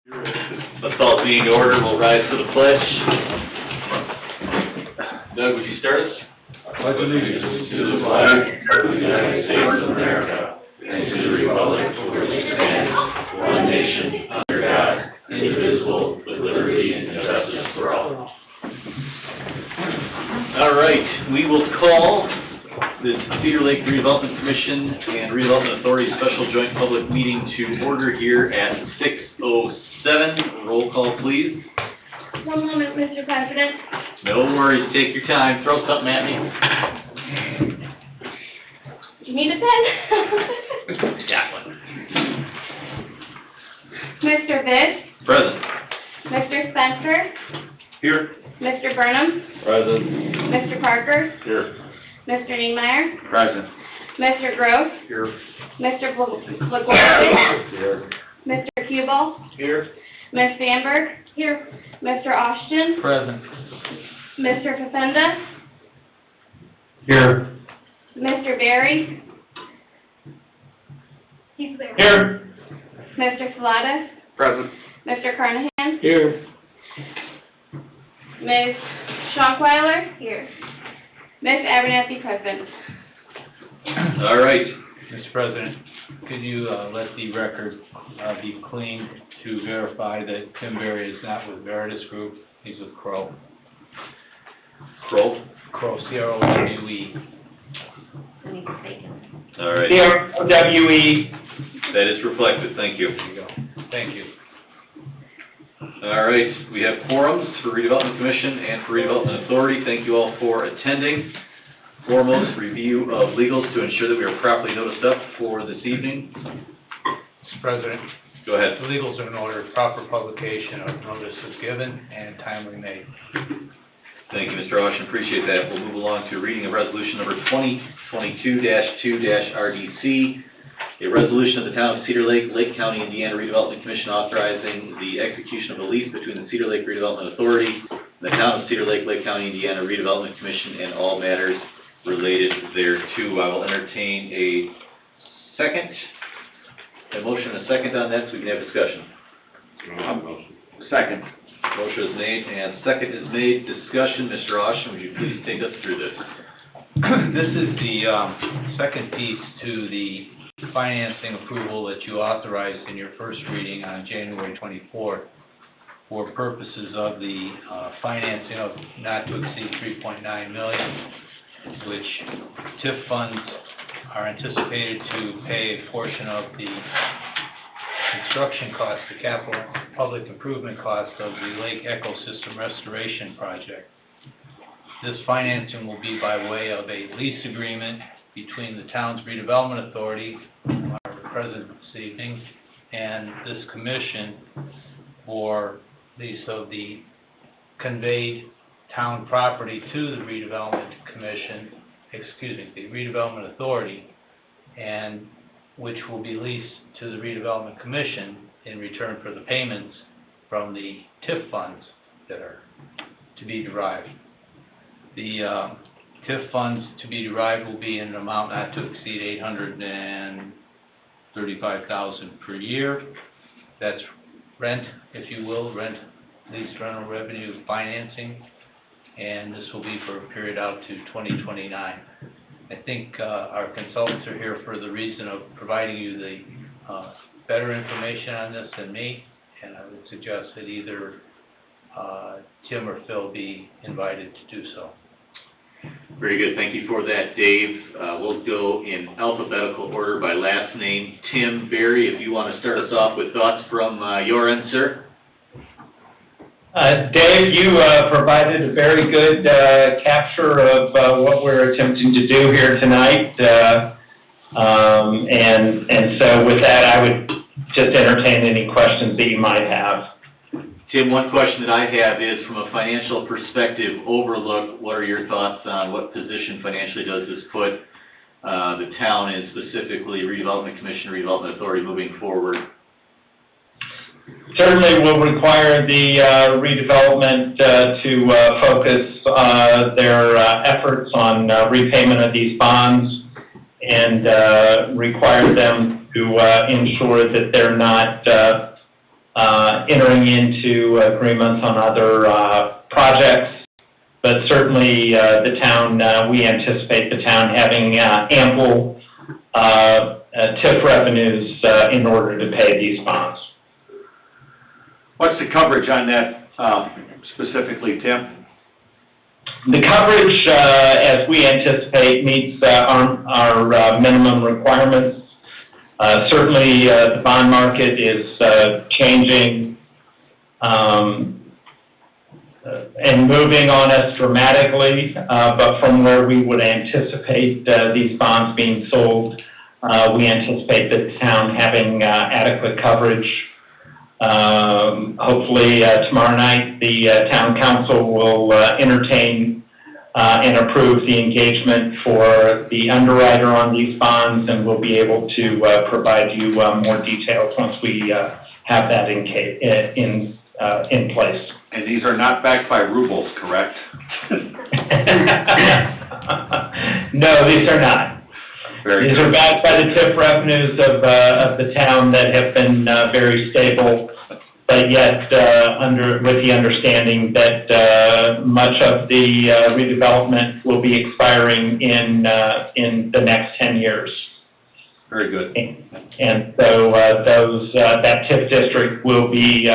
Let's all be in order. We'll rise to the pledge. Doug, would you start us? I pledge allegiance to the flag of the United States of America and to the republic for which it stands, one nation, under God, indivisible, with liberty and justice for all. All right, we will call the Cedar Lake Redevelopment Commission and Redevelopment Authority Special Joint Public Meeting to order here at 6:07. Roll call, please. One moment, Mr. President. No worries. Take your time. Throw something at me. Do you need a pen? Got one. Mr. Vitt, Present. Mr. Spencer, Here. Mr. Burnham, Present. Mr. Parker, Here. Mr. Niemeyer, Present. Mr. Gross, Here. Mr. Blagorski, Here. Mr. Hubel, Here. Ms. Sandberg, here, Mr. Austin, Present. Mr. Facenda, Here. Mr. Berry. He's there. Here. Mr. Salatas, Present. Mr. Carnahan, Here. Ms. Schonkweiler, here. Ms. Abernathy, present. All right. Mr. President, could you let the record be cleaned to verify that Tim Berry is not with Veritas Group, he's with Crow. Roll. Crow, C-R-O-W-E. All right. C-R-O-W-E. That is reflected. Thank you. There you go. Thank you. All right. We have quorums for Redevelopment Commission and for Redevelopment Authority. Thank you all for attending. Foremost, review of legals to ensure that we are properly noticed up for this evening. Mr. President, Go ahead. the legals are in order, proper publication of notice is given and timely made. Thank you, Mr. Austin. Appreciate that. We'll move along to reading of resolution number 2022-2-RDC, a resolution of the Town of Cedar Lake, Lake County, Indiana Redevelopment Commission authorizing the execution of a lease between the Cedar Lake Redevelopment Authority and the Town of Cedar Lake, Lake County, Indiana Redevelopment Commission and all matters related thereto. I will entertain a second, a motion and a second on that so we can have discussion. Second. Motion is made and second is made. Discussion. Mr. Austin, would you please take us through this? This is the second piece to the financing approval that you authorized in your first reading on January 24th for purposes of the financing of not to exceed $3.9 million, which TIF funds are anticipated to pay a portion of the construction cost, the capital public improvement cost of the Lake Ecosystem Restoration Project. This financing will be by way of a lease agreement between the town's redevelopment authority, our president this evening, and this commission for lease of the conveyed town property to the redevelopment commission, the redevelopment authority, and which will be leased to the redevelopment commission in return for the payments from the TIF funds that are to be derived. The TIF funds to be derived will be in an amount not to exceed $835,000 per year. That's rent, if you will, lease rental revenue financing, and this will be for a period out to 2029. I think our consultants are here for the reason of providing you the better information on this than me, and I would suggest that either Tim or Phil be invited to do so. Very good. Thank you for that, Dave. We'll go in alphabetical order by last name. Tim Berry, if you want to start us off with thoughts from your end, sir. Dave, you provided a very good capture of what we're attempting to do here tonight. And so with that, I would just entertain any questions that you might have. Tim, one question that I have is, from a financial perspective overlook, what are your thoughts on what position financially does this put the town and specifically Redevelopment Commission, Redevelopment Authority moving forward? Certainly will require the redevelopment to focus their efforts on repayment of these bonds and require them to ensure that they're not entering into agreements on other projects. But certainly, the town, we anticipate the town having ample TIF revenues in order to pay these bonds. What's the coverage on that specifically, Tim? The coverage, as we anticipate, meets our minimum requirements. Certainly, the bond market is changing and moving on us dramatically, but from where we would anticipate these bonds being sold, we anticipate the town having adequate coverage. Hopefully, tomorrow night, the town council will entertain and approve the engagement for the underwriter on these bonds, and we'll be able to provide you more details once we have that in place. And these are not backed by rubles, correct? No, these are not. These are backed by the TIF revenues of the town that have been very stable, but yet with the understanding that much of the redevelopment will be expiring in the next 10 years. Very good. And so that TIF district will be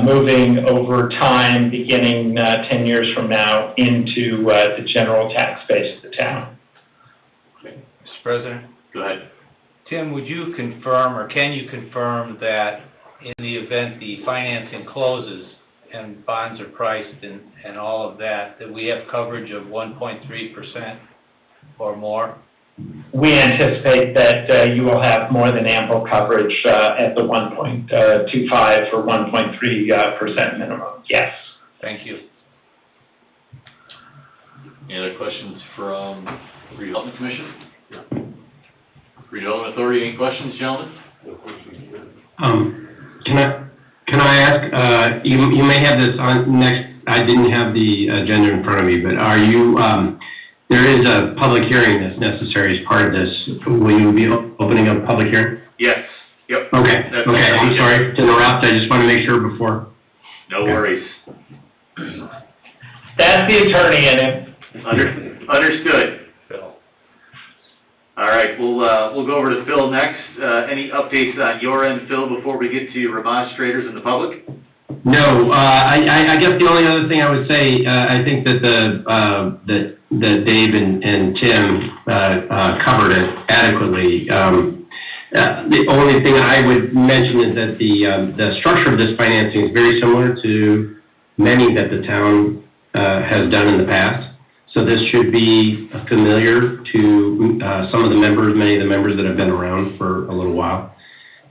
moving over time, beginning 10 years from now, into the general tax base of the town. Mr. President? Go ahead. Tim, would you confirm, or can you confirm that in the event the financing closes and bonds are priced and all of that, that we have coverage of 1.3% or more? We anticipate that you will have more than ample coverage at the 1.25 or 1.3% minimum, yes. Thank you. Any other questions from the Redevelopment Commission? Redevelopment Authority, any questions, gentlemen? Can I ask, you may have this on next, I didn't have the agenda in front of me, but are you, there is a public hearing that's necessary as part of this. Will you be opening a public hearing? Yes. Yep. Okay, I'm sorry to interrupt, I just want to make sure before. No worries. That's the attorney in it. Understood. Bill. All right, we'll go over to Phil next. Any updates on your end, Phil, before we get to remonstrators and the public? No, I guess the only other thing I would say, I think that that Dave and Tim covered it adequately. The only thing I would mention is that the structure of this financing is very similar to many that the town has done in the past. So this should be familiar to some of the members, many of the members that have been around for a little while.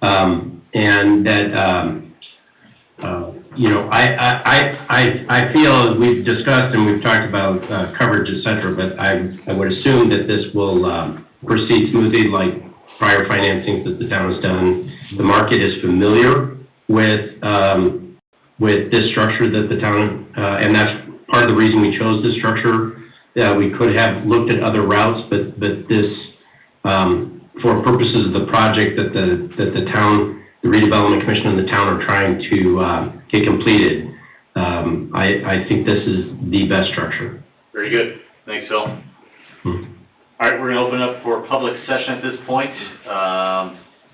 And that, you know, I feel, as we've discussed and we've talked about coverage, et cetera, but I would assume that this will proceed smoothly like prior financings that the town has done. The market is familiar with this structure that the town, and that's part of the reason we chose this structure. We could have looked at other routes, but this, for purposes of the project that the town, the Redevelopment Commission and the town are trying to get completed, I think this is the best structure. Very good. Thanks, Phil. All right, we're going to open up for public session at this point.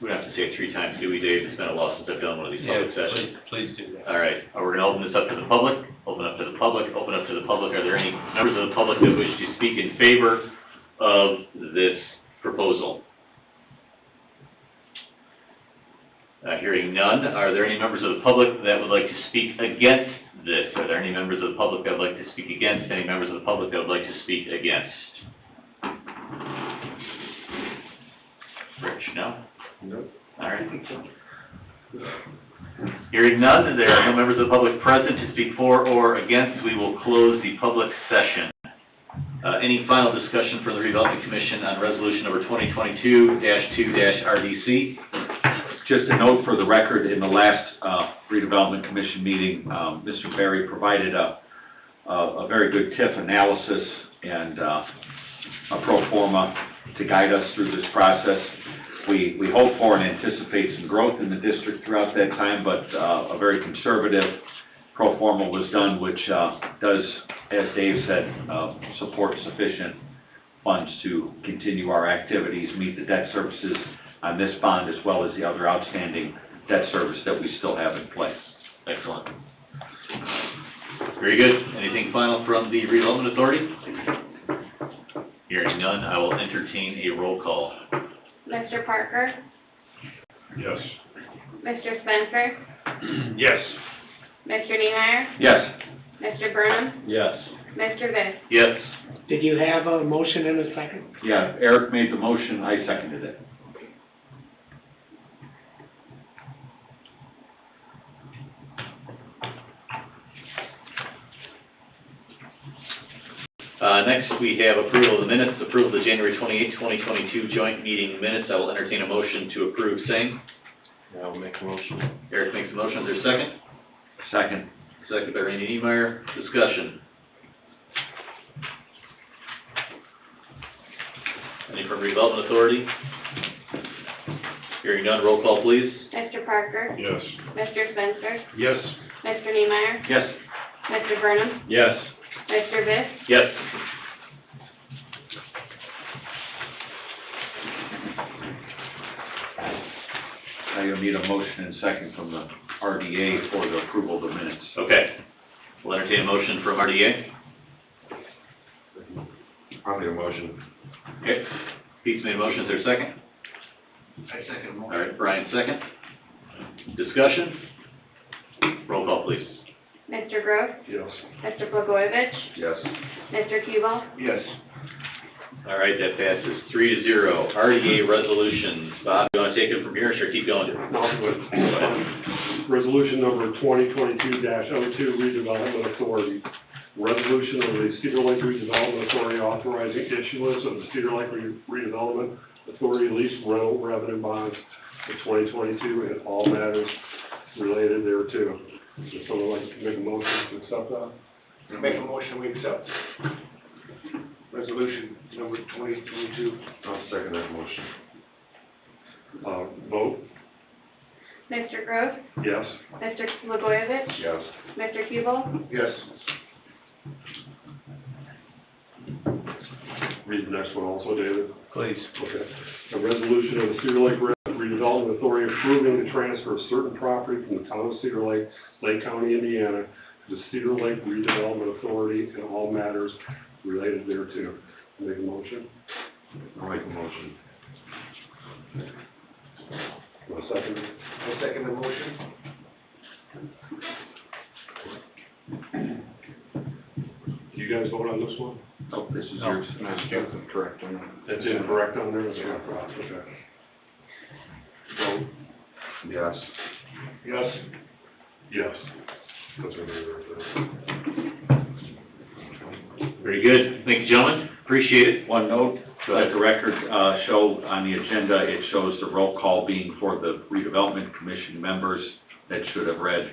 We don't have to say it 3 times, do we, Dave? It's been a while since I've done one of these public sessions. Please do that. All right, we're going to open this up to the public. Open up to the public. Open up to the public. Are there any members of the public that wish to speak in favor of this proposal? Hearing none, are there any members of the public that would like to speak against this? Are there any members of the public that would like to speak against? Any members of the public that would like to speak against? Rich, no? No. All right. Hearing none, there are no members of the public present to speak for or against. We will close the public session. Any final discussion from the Redevelopment Commission on resolution number 2022-2-RDC? Just a note for the record, in the last Redevelopment Commission meeting, Mr. Berry provided a very good TIF analysis and a pro forma to guide us through this process. We hope for and anticipate some growth in the district throughout that time, but a very conservative pro forma was done, which does, as Dave said, support sufficient funds to continue our activities, meet the debt services on this bond, as well as the other outstanding debt service that we still have in place. Excellent. Very good. Anything final from the Redevelopment Authority? Hearing none, I will entertain a roll call. Mr. Parker? Yes. Mr. Spencer? Yes. Mr. Niemeyer? Yes. Mr. Burnham? Yes. Mr. Viss? Yes. Did you have a motion in a second? Yeah, Eric made the motion, I seconded it. Next, we have approval of the minutes, approval of the January 28, 2022 joint meeting minutes. I will entertain a motion to approve same. I'll make a motion. Eric makes a motion. Is there a second? Second. Second by Randy Niemeyer. Discussion. Any from Redevelopment Authority? Hearing none, roll call please. Mr. Parker? Yes. Mr. Spencer? Yes. Mr. Niemeyer? Yes. Mr. Burnham? Yes. Mr. Viss? Yes. Now you'll need a motion and second from the RDA for the approval of the minutes. Okay. We'll entertain a motion from RDA. I'll make a motion. Okay. Pete's made a motion. Is there a second? I second the All right, Brian, second. Discussion? Roll call, please. Mr. Gross? Yes. Mr. Blagojevich? Yes. Mr. Kubal? Yes. All right, that passes 3-0. RDA resolutions. Bob, you want to take it from here, or should I keep going? No, good. Resolution number 2022-02, Redevelopment Authority. Resolution of the Cedar Lake Redevelopment Authority authorizing issuance of the Cedar Lake Redevelopment Authority lease rental revenue bonds for 2022 and all matters related thereto. Would someone like to make a motion to accept that? Make a motion, we accept. Resolution number 2022. I'll second that motion. Vote? Mr. Gross? Yes. Mr. Blagojevich? Yes. Mr. Kubal? Yes. Read the next one also, David. Please. Okay. A resolution of the Cedar Lake Redevelopment Authority approving the transfer of certain property from the town of Cedar Lake, Lake County, Indiana, to the Cedar Lake Redevelopment Authority and all matters related thereto. Make a motion? I'll make a motion. Want a second? I second the motion. Do you guys vote on this one? Oh, this is No. yours. Correct. That's incorrect on there? That's what I thought. Okay. Vote? Yes. Yes. Yes. That's what it is. Very good. Thank you, gentlemen. Appreciate it. One note, let the record show on the agenda, it shows the roll call being for the redevelopment commission members. That should have read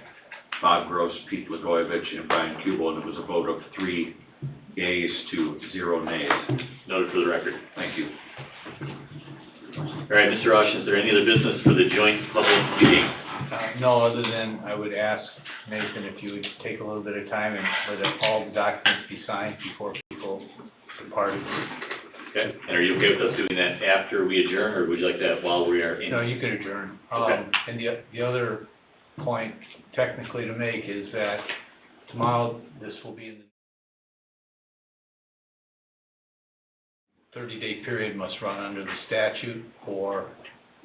Bob Gross, Pete Blagojevich, and Brian Kubel, and it was a vote of 3 yeas to 0 nays. Noted for the record. Thank you. All right, Mr. Rush, is there any other business for the joint public meeting? No, other than I would ask Nathan if you would take a little bit of time and let all the documents be signed before people depart. Okay. And are you okay with us doing that after we adjourn, or would you like that while we are in? No, you could adjourn. Okay. And the other point technically to make is that tomorrow, this will be in the 30-day period must run under the statute for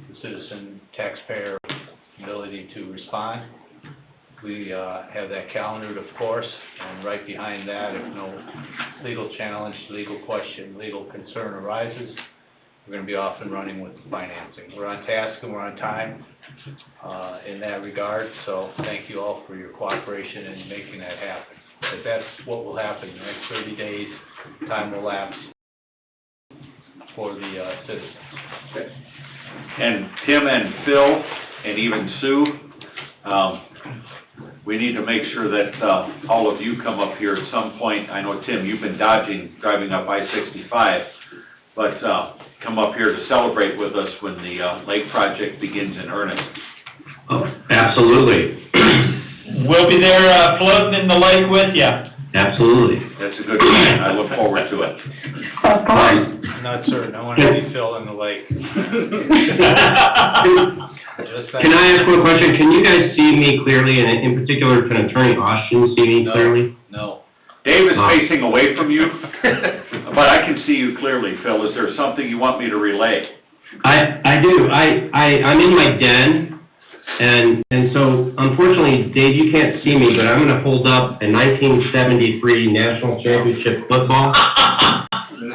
the citizen taxpayer ability to respond. We have that calendared, of course, and right behind that, if no legal challenge, legal question, legal concern arises, we're going to be off and running with financing. We're on task and we're on time in that regard, so thank you all for your cooperation in making that happen. But that's what will happen in the next 30 days. Time will lapse for the citizens. Okay. And Tim and Phil, and even Sue, we need to make sure that all of you come up here at some point. I know, Tim, you've been dodging driving up I-65, but come up here to celebrate with us when the lake project begins in earnest. Oh, absolutely. We'll be there, floating in the lake with you. Absolutely. That's a good plan. I look forward to it. Um, I'm not certain, I want to see Phil in the lake. Just Can I ask one question? Can you guys see me clearly, and in particular, can Attorney Austin see me clearly? No. Dave is facing away from you, but I can see you clearly, Phil. Is there something you want me to relay? I do. I'm in my den, and so unfortunately, Dave, you can't see me, but I'm gonna hold up a 1973 National Championship football.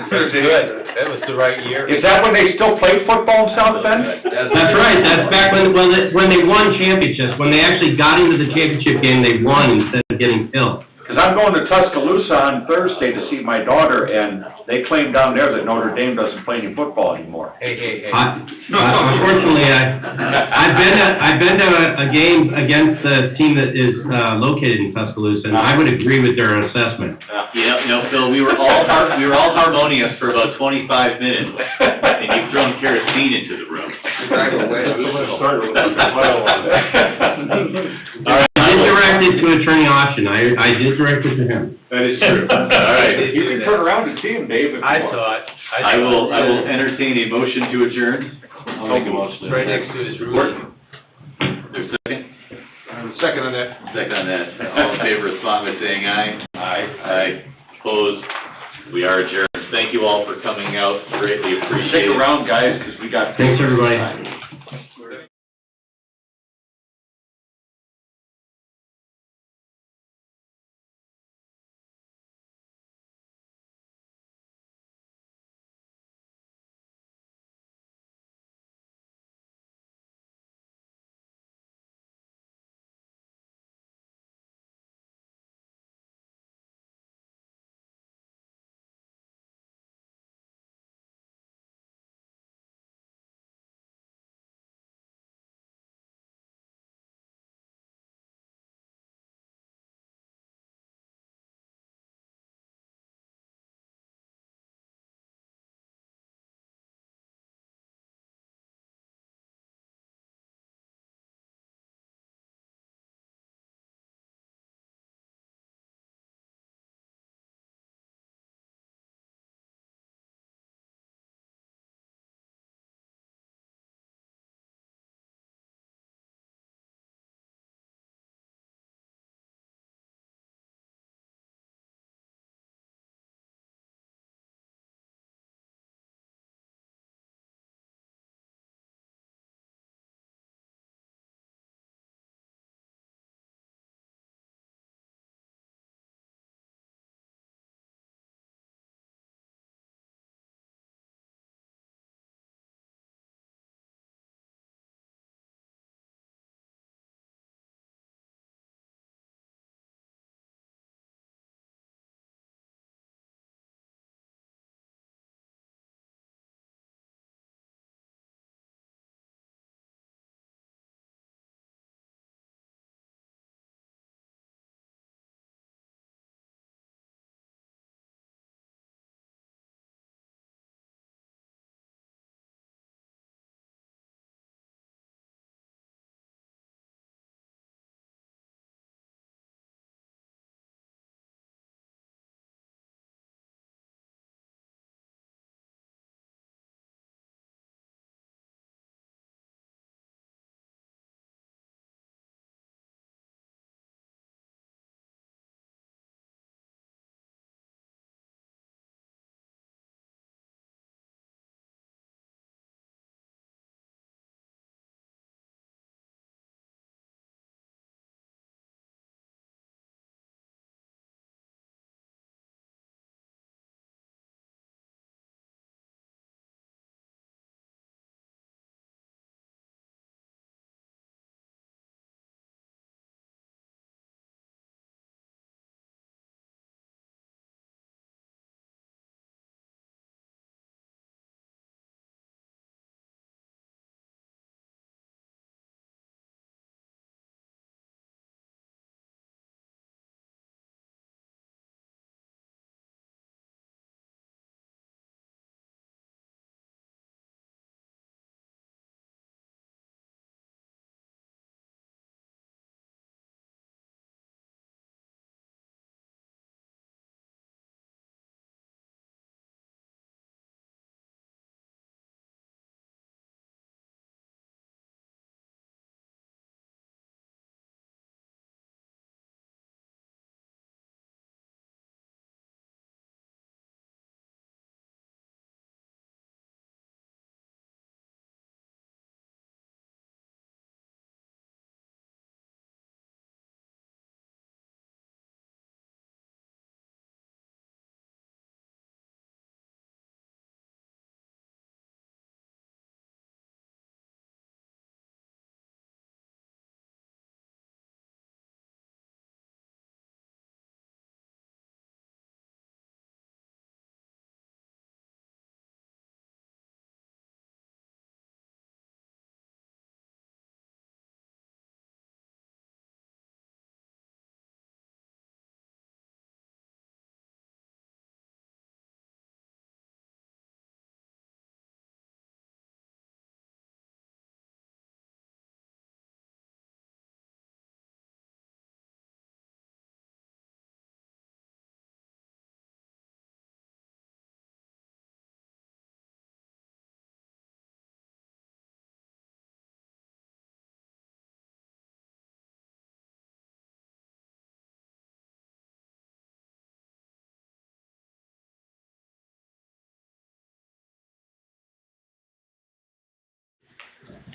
That's good, that was the right year. Is that when they still play football in South Bend? That's right, that's back when they won championships. When they actually got into the championship game, they won instead of getting killed. Because I'm going to Tuscaloosa on Thursday to see my daughter, and they claim down there that Notre Dame doesn't play any football anymore. Hey. Unfortunately, I've been to a game against the team that is located in Tuscaloosa, and I would agree with their assessment. Yeah, Phil, we were all harmonious for about 25 minutes, and you've thrown kerosene into the room. All right. I did direct it to Attorney Austin. I did direct it to him. That is true. All right. You can turn around and see him, Dave, if you I want. saw it. I will entertain a motion to adjourn. I'll make a motion. Right next to his roof. There's a second? Second on that. Second on that. All in favor, respond by saying aye. Aye. Aye. Opposed? We are adjourned. Thank you all for coming out. Greatly appreciate Stick it. around, guys, because we got... Thanks, everybody.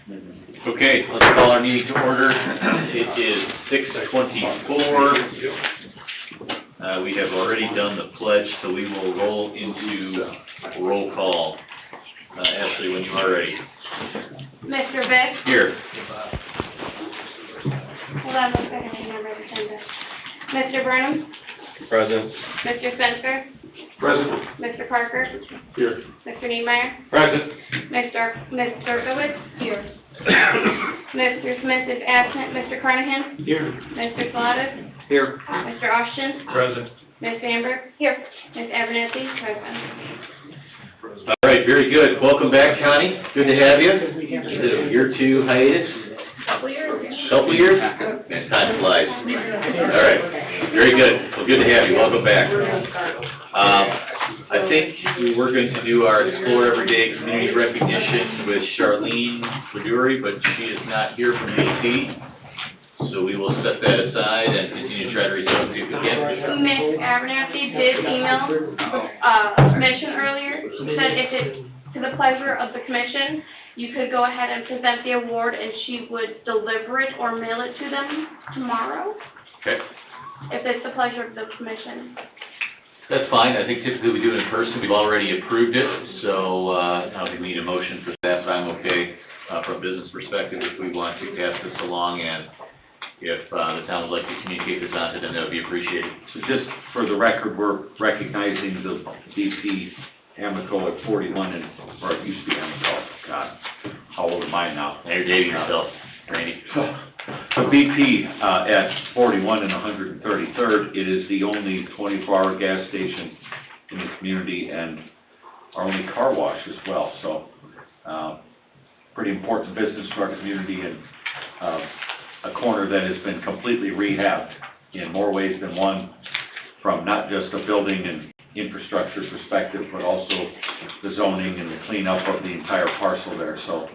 Okay, let's call our meeting to order. It is 6:24. We have already done the pledge, so we will roll into roll call. Ashley, when you are ready. Mr. Vick? Here. Hold on one second, I remember the agenda. Mr. Burnham? Present. Mr. Spencer? Present. Mr. Parker? Here. Mr. Niemeyer? Present. Ms. Dershowitz? Here. Mr. Smith is absent. Mr. Carnahan? Here. Mr. Salatas? Here. Mr. Austin? Present. Ms. Amber? Here. Ms. Abernathy? Present. All right, very good. Welcome back, Connie. Good to have you. We have Year 2 hiatus. Couple years. Couple years? Man, time flies. All right, very good. Well, good to have you. Welcome back. I think we're going to do our Explore Everyday Community Recognition with Charlene Feduri, but she is not here from BP. So we will set that aside and continue to try to reach out to you again. Ms. Abernathy did email commission earlier. She said if it's to the pleasure of the commission, you could go ahead and present the award and she would deliver it or mail it to them tomorrow, Okay, if it's the pleasure of the commission. that's fine. I think typically we do it in person. We've already approved it, so I don't think we need a motion for that, but I'm okay from a business perspective if we want to pass this along, and if the town would like to communicate this on to them, that would be appreciated. So just for the record, we're recognizing the BP Amico at 41 and, or it used to be Amico, God, how old am I now? Now you're dating yourself, Randy. So BP at 41 and 133rd, it is the only 24-hour gas station in the community and our only car wash as well. So pretty important business to our community and a corner that has been completely rehabbed in more ways than one, from not just a building and infrastructure perspective, but also the zoning and the cleanup of the entire parcel there. So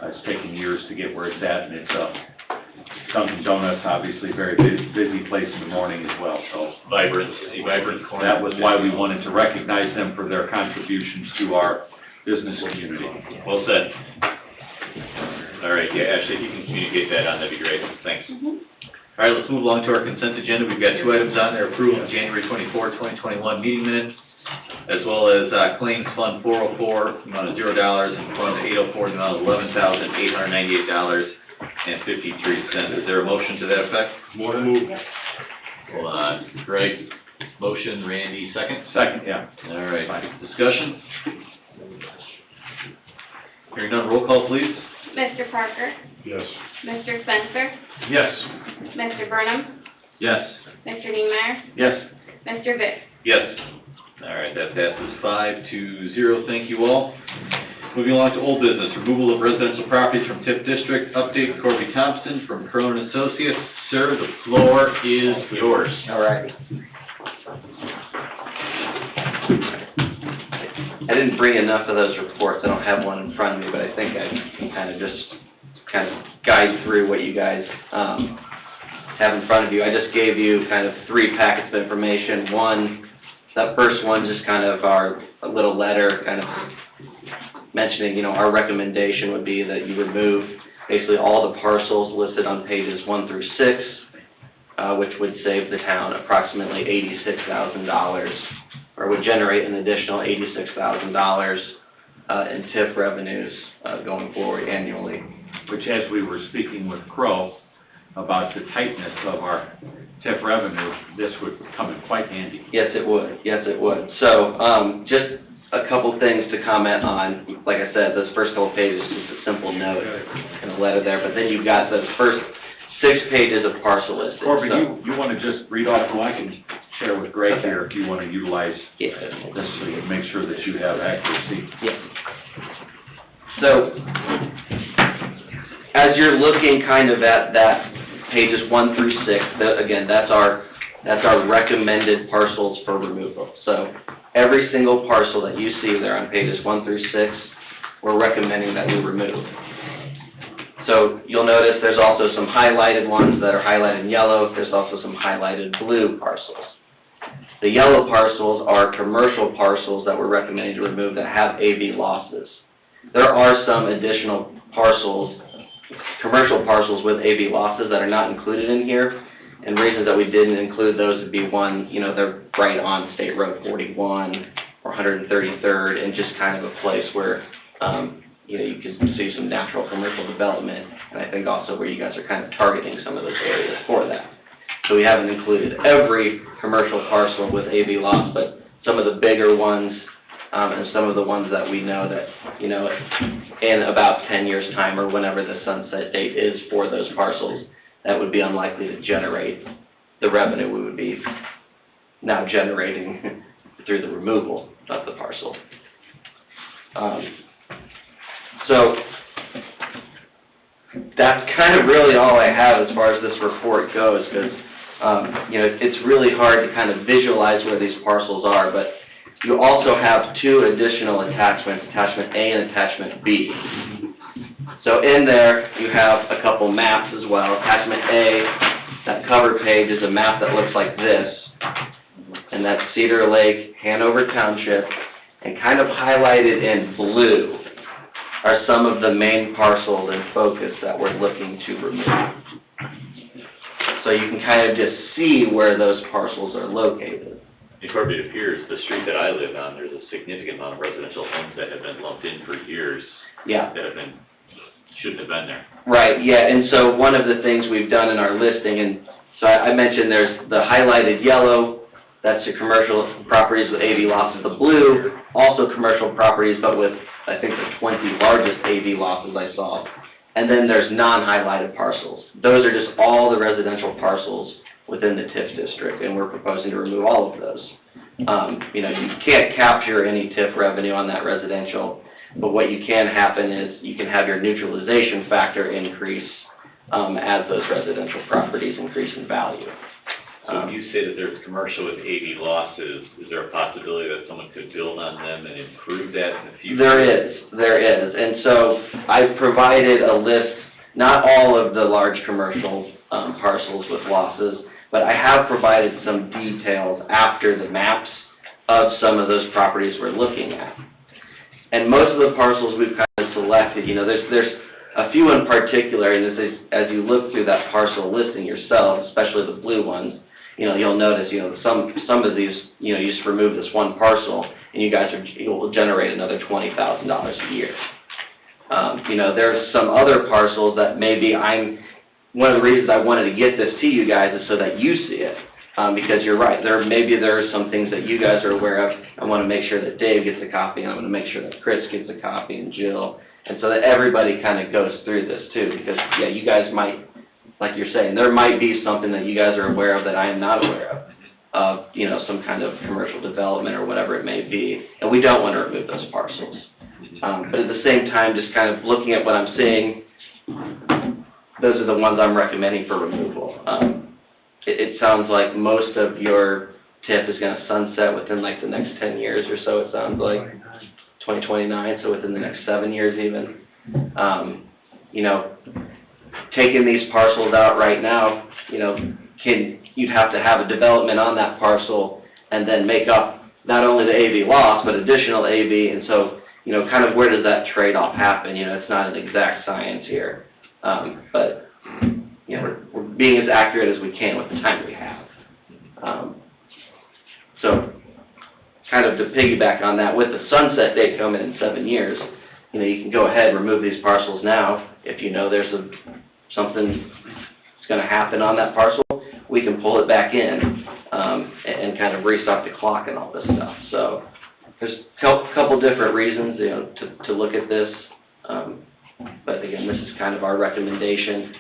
it's taken years to get where it's at, and it's Dunkin' Donuts, obviously very busy place in the morning as well. So Vibrant corner. that was why we wanted to recognize them for their contributions to our business community. Well said. All right, yeah, Ashley, if you can communicate that on, that'd be great. Thanks. All right, let's move along to our consent agenda. We've got 2 items on there: approval of January 24, 2021 meeting minutes, as well as claims fund 404, the amount of $0, and fund 804, the amount of $11,898.53. Is there a motion to that effect? More to move. Hold on. Greg, motion. Randy, second? Second, yeah. All right, discussion? Hearing none, roll call, please. Mr. Parker? Yes. Mr. Spencer? Yes. Mr. Burnham? Yes. Mr. Niemeyer? Yes. Mr. Vick? Yes. All right, that passes 5-0. Thank you all. Moving along to old business, removal of residential properties from TIF district. Update, Corby Thompson from Cronin Associates. Sir, the floor is yours. All right. I didn't bring enough of those reports. I don't have one in front of me, but I think I can kind of guide through what you guys have in front of you. I just gave you kind of 3 packets of information. That first one, just kind of our little letter, kind of mentioning, our recommendation would be that you remove basically all the parcels listed on pages 1 through 6, which would save the town approximately $86,000, or would generate an additional $86,000 in TIF revenues going forward annually. Which, as we were speaking with Crow about the tightness of our TIF revenue, this would come in quite handy. Yes, it would. Yes, it would. So, just a couple things to comment on. Like I said, those first couple pages is just a simple note and a letter there, but then you've got those first 6 pages of parcel listings. Corbin, So, you want to just read off, who I can share with Greg here if you want to utilize yeah. this so you make sure that you have accuracy. Yeah. So, as you're looking kind of at that pages 1 through 6, again, that's our recommended parcels for removal. So, every single parcel that you see there on pages 1 through 6, we're recommending that we remove. So, you'll notice there's also some highlighted ones that are highlighted in yellow. There's also some highlighted blue parcels. The yellow parcels are commercial parcels that we're recommending to remove that have AV losses. There are some additional parcels commercial parcels with AV losses that are not included in here. And reasons that we didn't include those would be one, they're right on State Road 41 or 133rd, and just kind of a place where, you can see some natural commercial development, and I think also where you guys are kind of targeting some of those areas for that. So we haven't included every commercial parcel with AV loss, but some of the bigger ones, and some of the ones that we know that, in about 10 years' time or whenever the sunset date is for those parcels, that would be unlikely to generate the revenue we would be now generating through the removal of the parcel. So that's kind of really all I have as far as this report goes, because it's really hard to kind of visualize where these parcels are, but you also have two additional attachments, Attachment A and Attachment B. So in there, you have a couple maps as well. Attachment A, that cover page is a map that looks like this, and that's Cedar Lake, Hanover Township, and kind of highlighted in blue are some of the main parcels in focus that we're looking to remove. So you can kind of just see where those parcels are located. Corbett, it appears the street that I live on, there's a significant amount of residential homes that have been lumped in for years. Yeah. That shouldn't have been there. Right, yeah, and so one of the things we've done in our listing, and so I mentioned there's the highlighted yellow, that's the commercial properties with AV losses. The blue, also commercial properties, but with, I think, the 20 largest AV losses I saw. And then there's non-highlighted parcels. Those are just all the residential parcels within the TIF district, and we're proposing to remove all of those. You can't capture any TIF revenue on that residential, but what you can happen is you can have your neutralization factor increase as those residential properties increase in value. So when you say that there's commercial with AV losses, is there a possibility that someone could build on them and improve that in the future? There is. And so I've provided a list, not all of the large commercial parcels with losses, but I have provided some details after the maps of some of those properties we're looking at. And most of the parcels we've kind of selected, there's a few in particular, and as you look through that parcel listing yourself, especially the blue ones, you'll notice, some of these, you just remove this one parcel, and you guys will generate another $20,000 a year. There's some other parcels that maybe one of the reasons I wanted to get this to you guys is so that you see it, because you're right, there are some things that you guys are aware of. I want to make sure that Dave gets a copy, and I want to make sure that Chris gets a copy, and Jill, and so that everybody kind of goes through this too, because, yeah, you guys might, like you're saying, there might be something that you guys are aware of that I am not aware of, some kind of commercial development or whatever it may be, and we don't want to remove those parcels. But at the same time, just kind of looking at what I'm seeing, those are the ones I'm recommending for removal. It sounds like most of your TIF is going to sunset within like the next 10 years or so, it sounds like, 2029, so within the next 7 years even. Taking these parcels out right now, you'd have to have a development on that parcel and then make up not only the AV loss, but additional AV, and so, kind of where does that trade-off happen? It's not an exact science here, but, we're being as accurate as we can with the time we have. So, kind of to piggyback on that, with the sunset date coming in 7 years, you can go ahead and remove these parcels now. If there's something that's going to happen on that parcel, we can pull it back in and kind of restart the clock and all this stuff. So there's a couple different reasons, to look at this. But again, this is kind of our recommendation.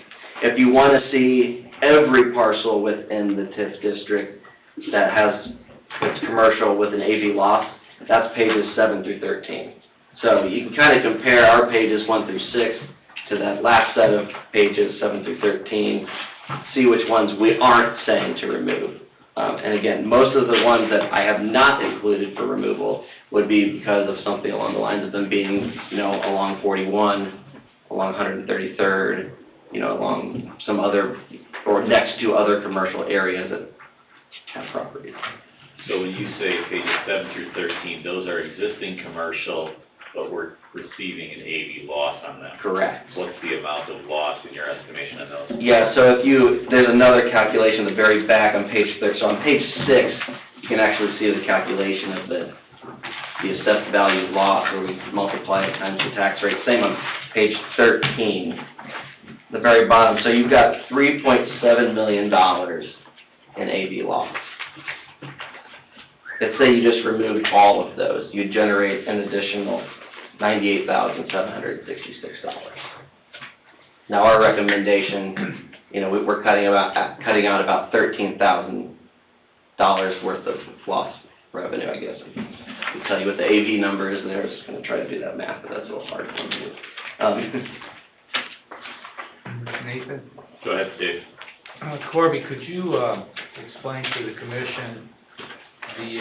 If you want to see every parcel within the TIF district that's commercial with an AV loss, that's pages 7 through 13. So you can kind of compare our pages 1 through 6 to that last set of pages 7 through 13, see which ones we aren't saying to remove. And again, most of the ones that I have not included for removal would be because of something along the lines of them being, along 41, along 133rd, along some other, or next to other commercial areas that have properties. So when you say pages 7 through 13, those are existing commercial but we're receiving an AV loss on them. Correct. What's the amount of loss in your estimation on those? Yeah, so there's another calculation at the very back on page 6. So on page 6, you can actually see the calculation of the assessed value loss, where we multiply it times the tax rate. Same on page 13, the very bottom. So you've got $3.7 million in AV loss. Let's say you just removed all of those, you'd generate an additional $98,766. Now, our recommendation, we're cutting out about $13,000 worth of lost revenue, I guess. I'll tell you what the AV number is there. I was just going to try to do that math, but that's a little hard for me to do. Nathan? Go ahead, Dave. Corby, could you explain to the commission the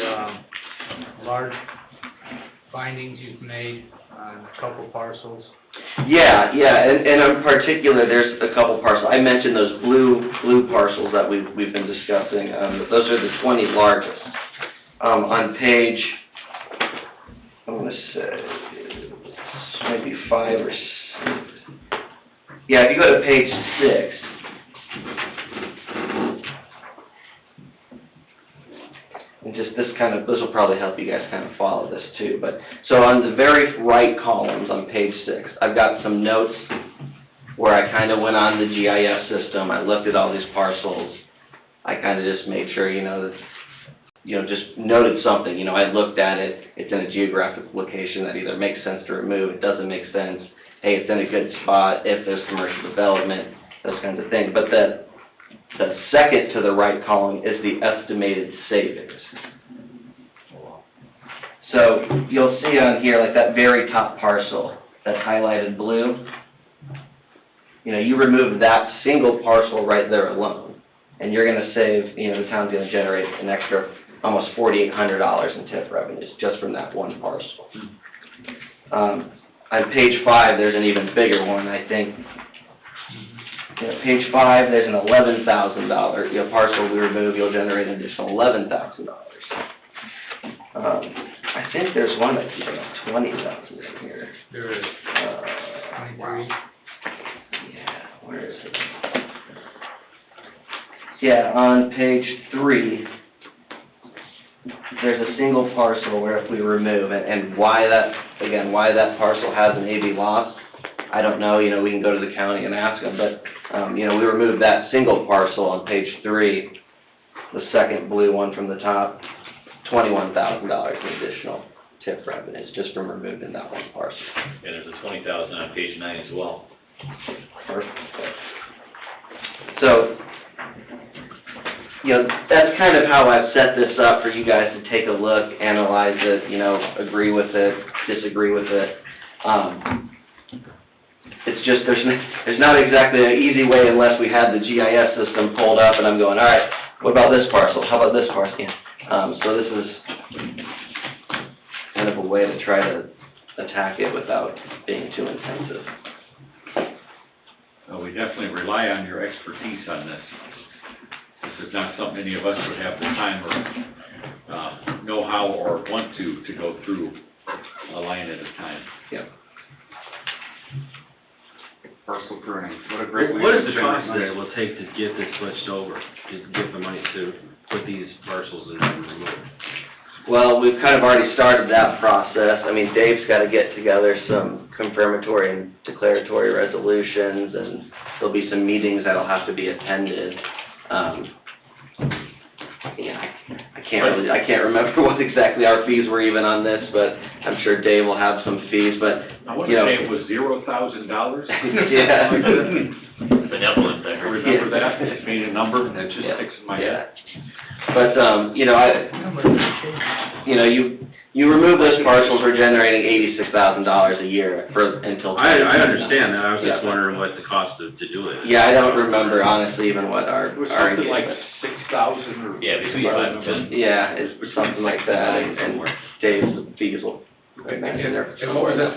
large findings you've made on a couple parcels? Yeah, and in particular, there's a couple parcels. I mentioned those blue parcels that we've been discussing. Those are the 20 largest. On page, I want to say, maybe 5 or 6. Yeah, if you go to page 6, and just this will probably help you guys kind of follow this too. But so on the very right columns on page 6, I've got some notes where I kind of went on the GIS system. I looked at all these parcels. I kind of just made sure, just noted something. I looked at it. It's in a geographic location that either makes sense to remove, it doesn't make sense. Hey, it's in a good spot. If there's commercial development, those kinds of things. But the second to the right column is the estimated savings. So you'll see on here, like that very top parcel that's highlighted blue, you remove that single parcel right there alone, and you're going to save, the town's going to generate an extra almost $4,800 in TIF revenues just from that one parcel. On page 5, there's an even bigger one, I think. Page 5, there's an $11,000 parcel we remove, you'll generate an additional $11,000. I think there's one that's even $20,000 in here. There is. 23. Yeah, where is it? Yeah, on page 3, there's a single parcel where if we remove it, and why that parcel has an AV loss, I don't know, we can go to the county and ask them, but, we removed that single parcel on page 3, the second blue one from the top, $21,000 in additional TIF revenues just from removing that one parcel. And there's a $20,000 on page 9 as well. Perfect. So, that's kind of how I've set this up for you guys to take a look, analyze it, agree with it, disagree with it. It's just, there's not exactly an easy way unless we had the GIS system pulled up and I'm going, all right, what about this parcel? How about this parcel? Yeah. So this is kind of a way to try to attack it without being too intensive. Well, we definitely rely on your expertise on this. This is not something any of us would have the time or know-how or want to go through a line at a time. Yeah. Parcel pruning, what a great way to What is the spend cost money. that it will take to get this switched over, to get the money to put these parcels in and remove? Well, we've kind of already started that process. I mean, Dave's got to get together some confirmatory and declaratory resolutions, and there'll be some meetings that'll have to be attended. I can't remember what exactly our fees were even on this, but I'm sure Dave will have some fees, but, I want to say it was $0,000. yeah. Benevolent there. I remember that, it made a number, and it just sticks in my head. But, you remove those parcels, we're generating $86,000 a year until. I understand that, I was just wondering what the cost to do it is. Yeah, I don't remember honestly even what our. It was something like 6,000 or. Yeah, between 5 and 10. Yeah, it's something like that, and Dave's fees will, I imagine they're. And what was that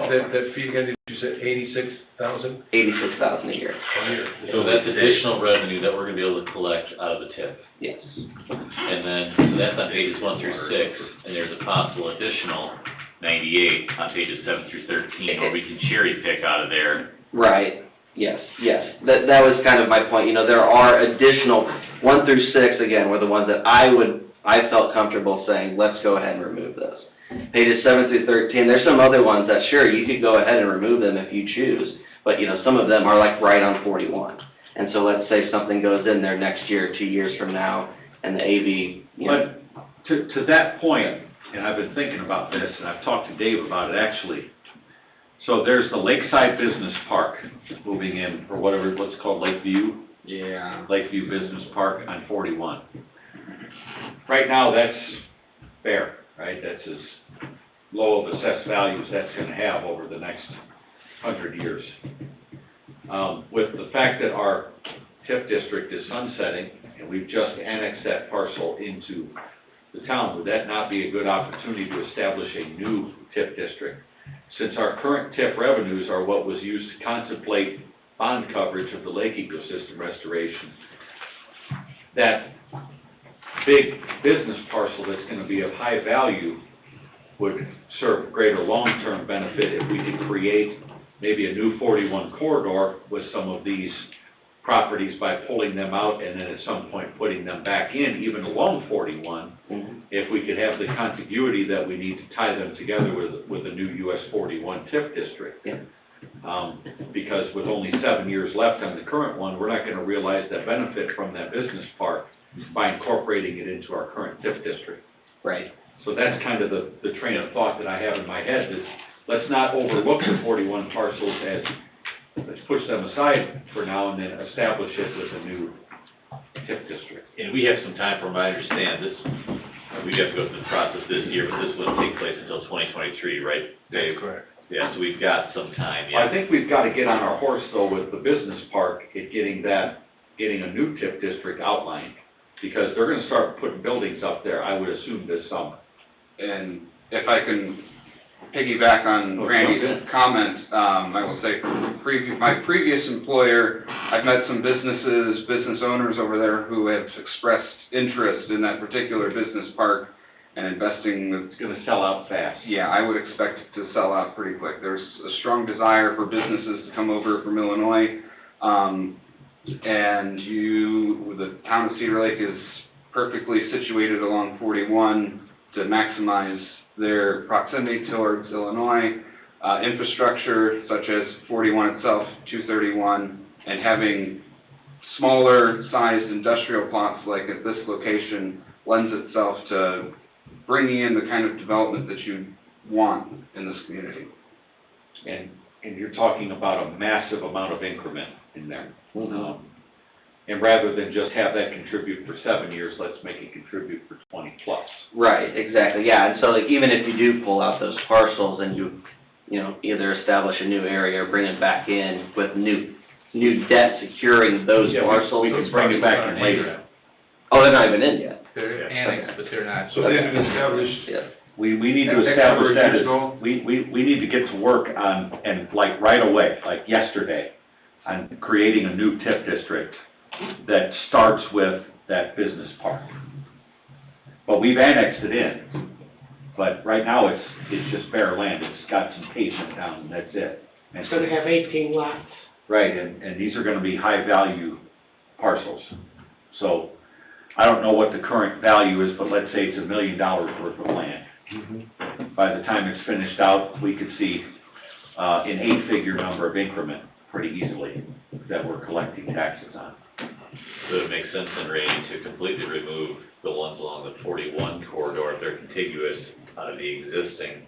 fee again, did you say 86,000 $86,000 a year. a year? So that's additional revenue that we're gonna be able to collect out of the TIF. Yes. And then, so that's on pages 1 through 6, and there's a possible additional 98 on pages 7 through 13, where we can cherry pick out of there. Right, yes. That was kind of my point, you know, there are additional, 1 through 6, again, were the ones that I felt comfortable saying, let's go ahead and remove those. Pages 7 through 13, there's some other ones that, sure, you could go ahead and remove them if you choose, but, you know, some of them are like right on 41. And so let's say something goes in there next year, 2 years from now, and the AV, you know. But to that point, and I've been thinking about this, and I've talked to Dave about it actually. So there's the Lakeside Business Park moving in, or whatever, what's called Lakeview? Yeah. Lakeview Business Park on 41. Right now, that's fair, right? That's as low of assessed value as that's gonna have over the next 100 years. With the fact that our TIF district is sunsetting, and we've just annexed that parcel into the town, would that not be a good opportunity to establish a new TIF district? Since our current TIF revenues are what was used to contemplate bond coverage of the lake ecosystem restoration, that big business parcel that's gonna be of high value would serve greater long-term benefit if we could create maybe a new 41 corridor with some of these properties by pulling them out and then at some point putting them back in, even along 41, if we could have the contiguity that we need to tie them together with a new US 41 TIF district. Yeah. Because with only 7 years left on the current one, we're not gonna realize that benefit from that business park by incorporating it into our current TIF district. Right. So that's kind of the train of thought that I have in my head, is let's not overlook the 41 parcels as, let's push them aside for now and then establish it with a new TIF district. And we have some time, from what I understand, this, we have to go through the process this year, but this wouldn't take place until 2023, right, Dave? Correct. Yeah, so we've got some time, I yeah. think we've got to get on our horse, though, with the business park, at getting a new TIF district outlined, because they're gonna start putting buildings up there, I would assume, this summer. And if I can piggyback on Randy's comment, I will say, my previous employer, I've met some business owners over there who have expressed interest in that particular business park and investing with. It's gonna sell out fast. Yeah, I would expect it to sell out pretty quick. There's a strong desire for businesses to come over from Illinois. And the town of Cedar Lake is perfectly situated along 41 to maximize their proximity towards Illinois, infrastructure such as 41 itself, 231, and having smaller sized industrial plots like at this location lends itself to bringing in the kind of development that you want in this community. And you're talking about a massive amount of increment in there. And rather than just have that contribute for 7 years, let's make it contribute for 20 plus. Right, exactly, yeah, and so like, even if you do pull out those parcels and you know, either establish a new area or bring it back in with new debt securing those parcels. We can bring it back in later. Oh, they're not even in yet? They're Annexed, but they're not. So they've been established. Yeah. We need to establish that as, we need to get to work on, and like right away, like yesterday, on creating a new TIF district that starts with that business park. But we've annexed it in, but right now it's just bare land, it's got some pavement down, and that's it. And It's gonna have 18 lots. right, and these are gonna be high-value parcels. So, I don't know what the current value is, but let's say it's $1 million worth of land. By the time it's finished out, we could see an 8-figure number of increment pretty easily that we're collecting taxes on. So it makes sense then, Randy, to completely remove the ones along the 41 corridor, if they're contiguous, out of the existing.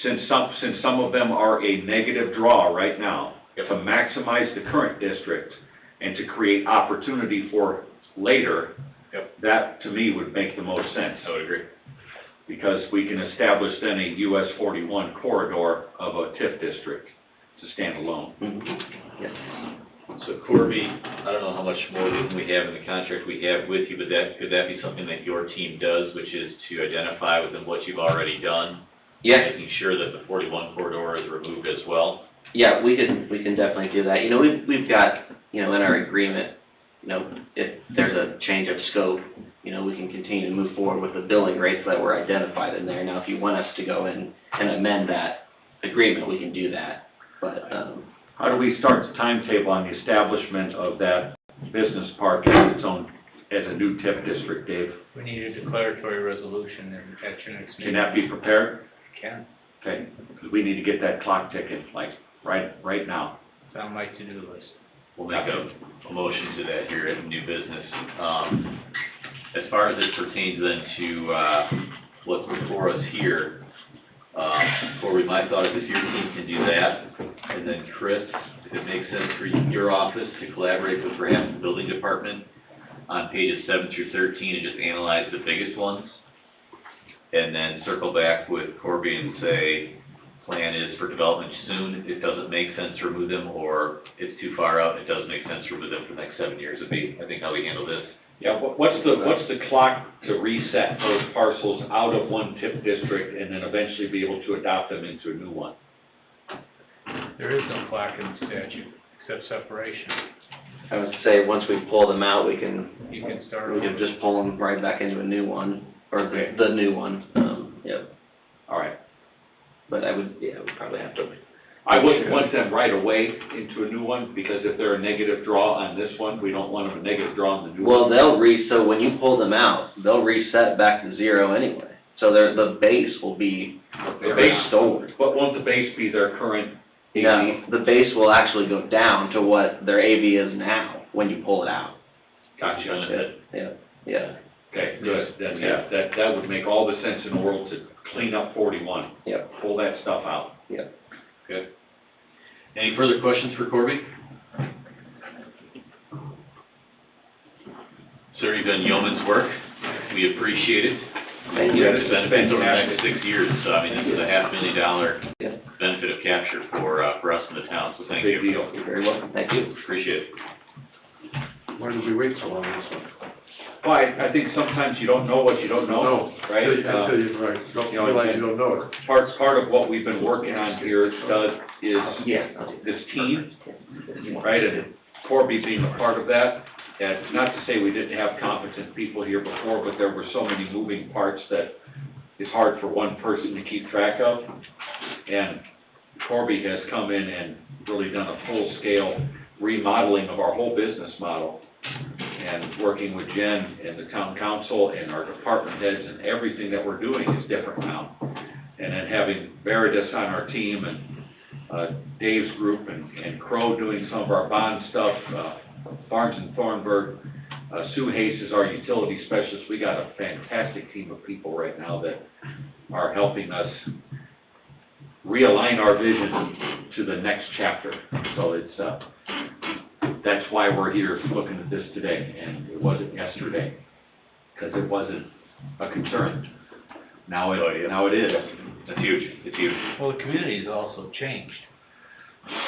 Since some of them are a negative draw right now, to maximize the current district and to create opportunity for later, that to me would make the most sense. I would agree. Because we can establish then a US 41 corridor of a TIF district to stand alone. Yes. So Corby, I don't know how much more than we have in the contract we have with you, but could that be something that your team does, which is to identify with them what you've already done? Yeah. Making sure that the 41 corridor is removed as well? Yeah, we can definitely do that. You know, we've got, you know, in our agreement, you know, if there's a change of scope, you know, we can continue to move forward with the billing rates that were identified in there. Now, if you want us to go in and amend that agreement, we can do that, but, How do we start the timetable on the establishment of that business park as its own, as a new TIP district, Dave? We need a declaratory resolution at your next meeting. Can that be prepared? Can. Okay, because we need to get that clock ticking, like, right now. It's on my to-do list. We'll make a motion to that here at new business. As far as it pertains then to, what's before us here, Corey, my thought is if your team can do that, and then Chris, if it makes sense for your office to collaborate with perhaps the building department on pages 7 through 13 and just analyze the biggest ones, and then circle back with Corby and say, plan is for development soon, it doesn't make sense to remove them, or it's too far out, it does make sense to remove them for the next 7 years, would be, I think, how we handle this. Yeah, what's the clock to reset those parcels out of one TIP district and then eventually be able to adopt them into a new one? There is no clock in the statute, except separation. I would say, once we pull them out, we can You can start we can over. just pull them right back into a new one, or Okay. the new one, yep. All right. But I would, yeah, we'd probably have to. I wouldn't want them right away into a new one, because if they're a negative draw on this one, we don't want them a negative draw on the new one. Well, so when you pull them out, they'll reset back to zero anyway. So the base will be The base, restored. but won't the base be their current AV? No, the base will actually go down to what their AV is now when you pull it out. Gotcha. Yeah. Okay, good, then, yeah, that would make all the sense in the world to clean up 41. Yep. Pull that stuff out. Yep. Good. Any further questions for Corby? Sir, you've done yeoman's work. We appreciate it. Thank you. It's benefits over the next 6 years, so I mean, this is a $500,000 Yeah. benefit of capture for us in the town, so thank Big you. deal. You're very welcome. Thank you. Appreciate it. Why did we wait so long on this one? Well, I think sometimes you don't know what you don't know, right? Until you're right, don't you know, realize you don't know it. Part of what we've been working on here, Doug, is this team, right? And Corby being a part of that. And not to say we didn't have competent people here before, but there were so many moving parts that it's hard for one person to keep track of. And Corby has come in and really done a full-scale remodeling of our whole business model. And working with Jen and the town council and our department heads, and everything that we're doing is different now. And then having Veritas on our team, and Dave's group, and Crow doing some of our bond stuff, Barnes and Thornburg, Sue Hayes is our utility specialist. We got a fantastic team of people right now that are helping us realign our vision to the next chapter. So it's, that's why we're here looking at this today, and it wasn't yesterday, because it wasn't a concern. Now it is. That's huge, it's huge. Well, the community's also changed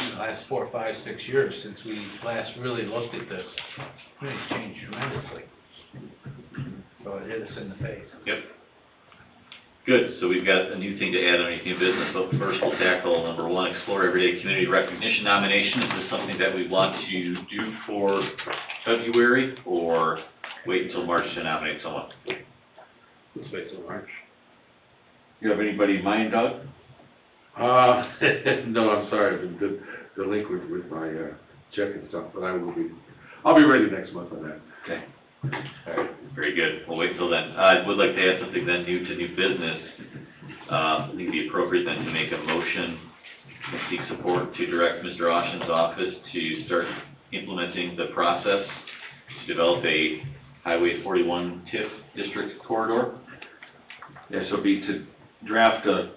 in the last 4, 5, 6 years since we last really looked at this. The community's changed tremendously. So it hit us in the face. Yep. Good, so we've got a new thing to add on new business, but first we'll tackle number 1, explore everyday community recognition nomination. Is this something that we want to do for February, or wait until March to nominate someone? Let's wait till March. You have anybody in mind, Doug? No, I'm sorry, I've been delinquent with my check and stuff, but I'll be ready next month on that. Okay. All right, very good. We'll wait till then. I would like to add something then new to new business. I think it'd be appropriate then to make a motion and seek support to direct Mr. Austin's office to start implementing the process to develop a Highway 41 TIF district corridor. Yeah, so be to draft a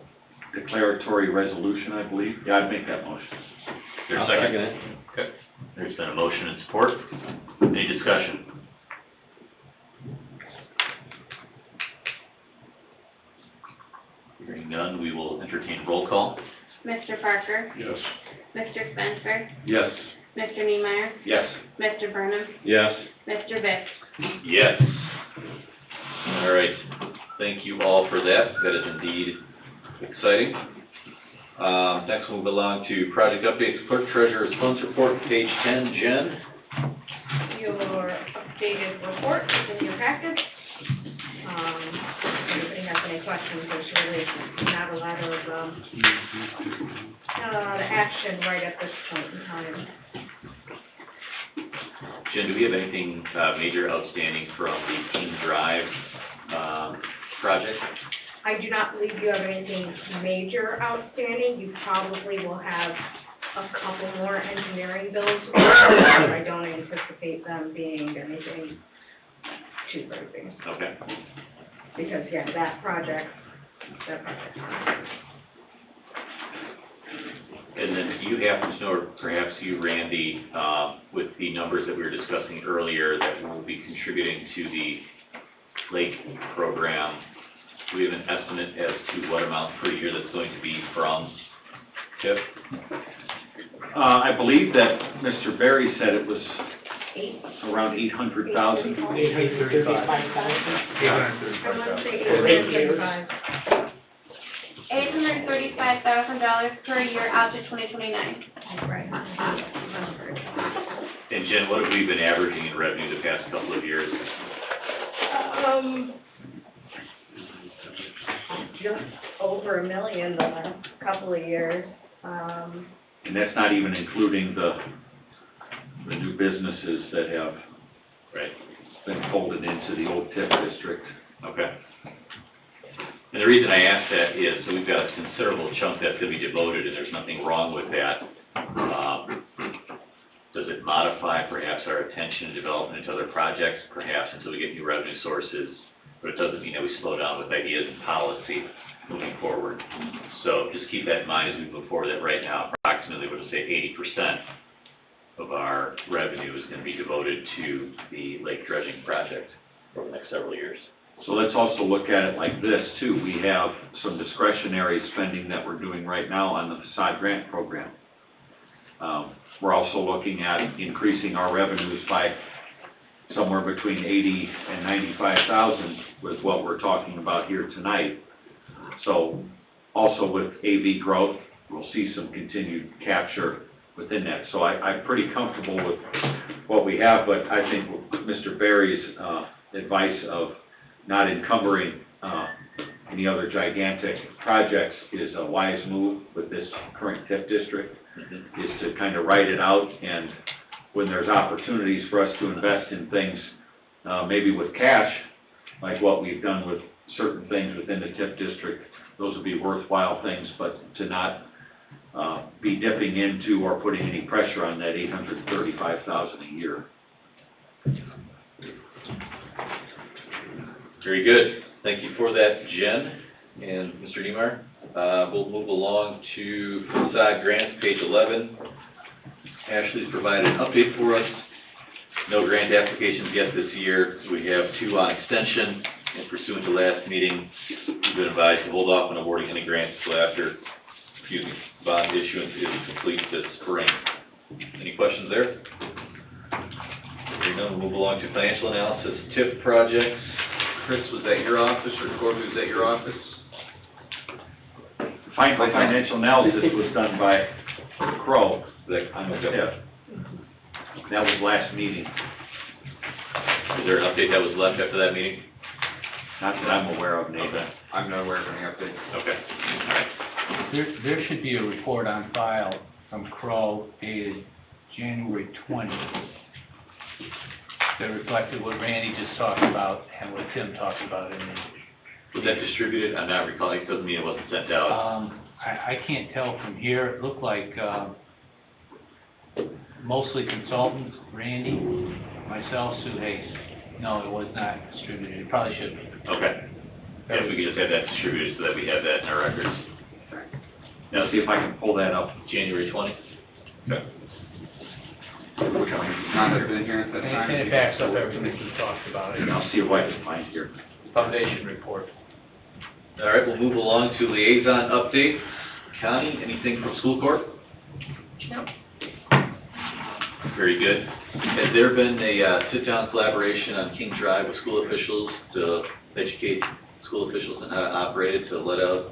declaratory resolution, I believe. Yeah, I'd make that motion. Is there a second? Okay. There's been a motion and support. Any discussion? Hearing none, we will entertain roll call. Mr. Parker? Yes. Mr. Spencer? Yes. Mr. Niemeyer? Yes. Mr. Burnham? Yes. Mr. Vick? Yes. All right. Thank you all for that. That is indeed exciting. Next we'll move along to project updates, clerk treasurer's funds report, page 10. Jen? Your updated report is in your packet. questions, there's really not a lot of action right at this point in time. Jen, do we have anything, major outstanding from the King Drive, project? I do not believe you have anything major outstanding. You probably will have a couple more engineering bills, but I don't anticipate them being anything too crazy. Okay. Because, yeah, that project. And then do you happen to know, or perhaps you, Randy, with the numbers that we were discussing earlier that will be contributing to the lake program, do we have an estimate as to what amount per year that's going to be from TIF? I believe that Mr. Berry said it was around 800,000. 835,000. I want to say 835. $835,000 per year out to 2029. Right. And Jen, what have we been averaging in revenue the past couple of years? Just over $1 million the last couple of years. And that's not even including the new businesses that have been folded into the old TIF district. Okay. And the reason I ask that is, so we've got a considerable chunk that's going to be devoted, and there's nothing wrong with that. Does it modify perhaps our attention and development into other projects, perhaps until we get new revenue sources? But it doesn't mean that we slow down with ideas and policy moving forward. So just keep that in mind as we move forward, that right now, approximately, we'll say 80% of our revenue is going to be devoted to the lake dredging project over the next several years. So let's also look at it like this too. We have some discretionary spending that we're doing right now on the facade grant program. We're also looking at increasing our revenues by somewhere between 80 and 95,000 with what we're talking about here tonight. So also with AV growth, we'll see some continued capture within that. So I'm pretty comfortable with what we have, but I think Mr. Berry's advice of not encumbering any other gigantic projects is a wise move with this current TIF district, is to kind of write it out, and when there's opportunities for us to invest in things, maybe with cash, like what we've done with certain things within the TIF district, those would be worthwhile things, but to not be dipping into or putting any pressure on that $835,000 a year. Very good. Thank you for that, Jen and Mr. Niemeyer. We'll move along to facade grants, page 11. Ashley's provided an update for us. No grant applications yet this year. We have 2 on extension, and pursuant to last meeting, we've been advised to hold off on awarding any grants until after, bond issuance is complete this spring. Any questions there? Hearing none, we'll move along to financial analysis, TIF projects. Chris, was that your office, or Corbett, was that your office? Financial analysis was done by Crow. I'm okay. Yeah. That was last meeting. Is there an update that was left after that meeting? Not that I'm aware of, Nathan. Okay. I'm not aware of any updates. Okay, all right. There should be a report on file from Crow dated January 20th that reflected what Randy just talked about and what Tim talked about in the... Was that distributed? I'm not recalling, it doesn't mean it wasn't sent out. I can't tell from here. It looked like mostly consultants, Randy, myself, Sue Hayes. No, it was not distributed. It probably should be. Okay. Yeah, if we could just have that distributed so that we have that in our records. Now, see if I can pull that up. January 20th? Okay. Not have been here at that time. And it backs up everything we talked about. I'll see what I can find here. Foundation report. All right, we'll move along to liaison update. Connie, anything from school court? Nope. Very good. Has there been a sit-down collaboration on King Drive with school officials to educate school officials on how to operate it, to let out?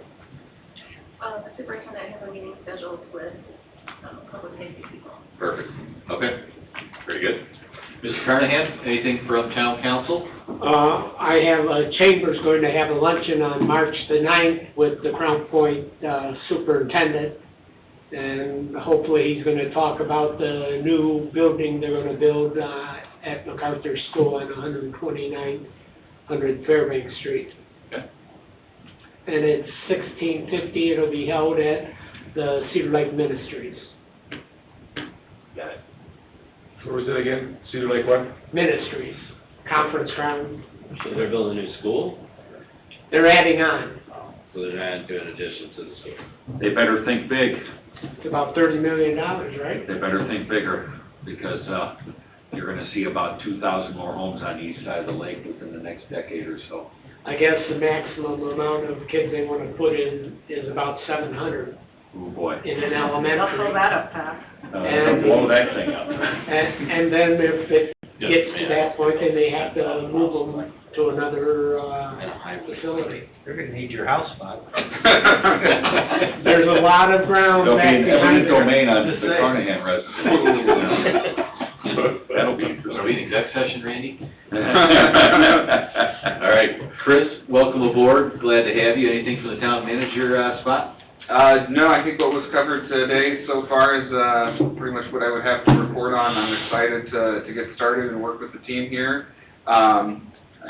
The superintendent has a meeting scheduled with public safety people. Perfect. Okay. Very good. Mr. Carnahan, anything from town council? I have, Chamber's going to have a luncheon on March the 9th with the Crown Point superintendent. And hopefully he's gonna talk about the new building they're gonna build at MacArthur School on 12900 Fairbanks Street. Okay. And it's 1650, it'll be held at the Cedar Lake Ministries. Got it. Where was it again? Cedar Lake what? Ministries, conference ground. So they're building a new school, They're adding on. so they're not doing addition to the school. They better think big. It's about $30 million, right? They better think bigger, because, you're gonna see about 2,000 more homes on the east side of the lake within the next decade or so. I guess the maximum amount of kids they want to put in is about 700 Oh, boy. in an elementary. up fast. They'll blow that thing up. And then if it gets to that point, then they have to move them to another facility. They're gonna need your house spot. There's a lot of ground There'll back be an behind eminent domain there. on the Carnahan residence. That'll be Are interesting. we in exec session, Randy? All right, Chris, welcome aboard. Glad to have you. Anything from the town manager spot? No, I think what was covered today so far is, pretty much what I would have to report on. I'm excited to get started and work with the team here.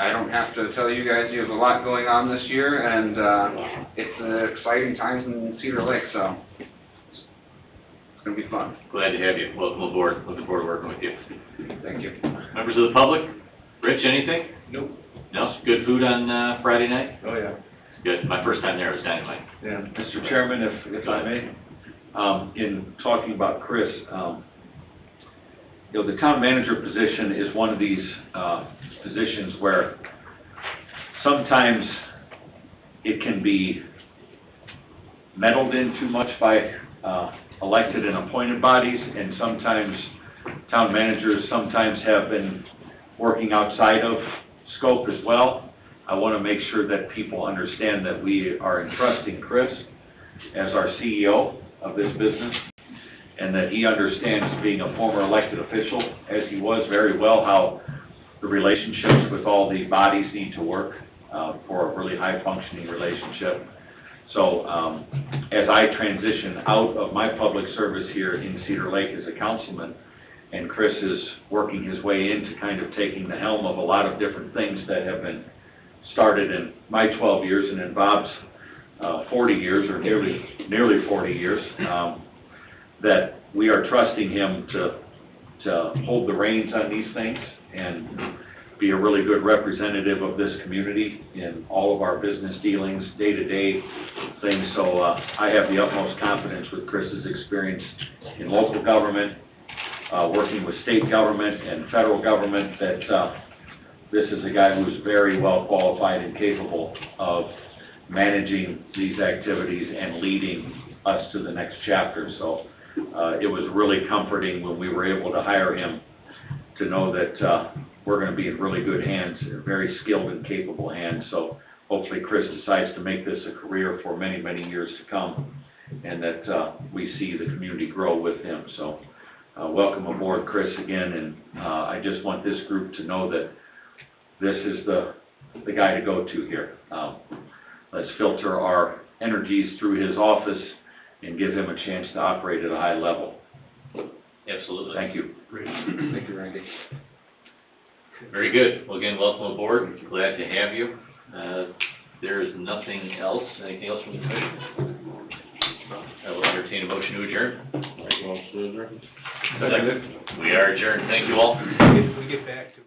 I don't have to tell you guys, you have a lot going on this year, and, it's exciting times in Cedar Lake, so it's gonna be fun. Glad to have you. Welcome aboard. Looking forward to working with you. Thank you. Members of the public? Rich, anything? Nope. No? Good food on Friday night? Oh, yeah. Good. My first time there was dynamite. Yeah, Mr. Chairman, if I may, in talking about Chris, the town manager position is one of these, positions where sometimes it can be meddled in too much by, elected and appointed bodies, and sometimes town managers sometimes have been working outside of scope as well. I want to make sure that people understand that we are entrusting Chris as our CEO of this business, and that he understands, being a former elected official, as he was very well, how the relationships with all the bodies need to work for a really high-functioning relationship. So as I transition out of my public service here in Cedar Lake as a councilman, and Chris is working his way into kind of taking the helm of a lot of different things that have been started in my 12 years and in Bob's 40 years, or nearly 40 years, that we are trusting him to hold the reins on these things and be a really good representative of this community in all of our business dealings, day-to-day things. So I have the utmost confidence with Chris's experience in local government, working with state government and federal government, that this is a guy who's very well qualified and capable of managing these activities and leading us to the next chapter. So it was really comforting when we were able to hire him, to know that we're going to be in really good hands, very skilled and capable hands. So hopefully Chris decides to make this a career for many, many years to come, and that we see the community grow with him. So welcome aboard, Chris, again, and I just want this group to know that this is the guy to go to here. Let's filter our energies through his office and give him a chance to operate at a high level. Absolutely. Thank you. Thank you, Randy. Very good. Well, again, welcome aboard. Glad to have you. There is nothing else. Anything else from the commission? I will entertain a motion to adjourn. Motion to adjourn. Second. We are adjourned. Thank you all. We get back to.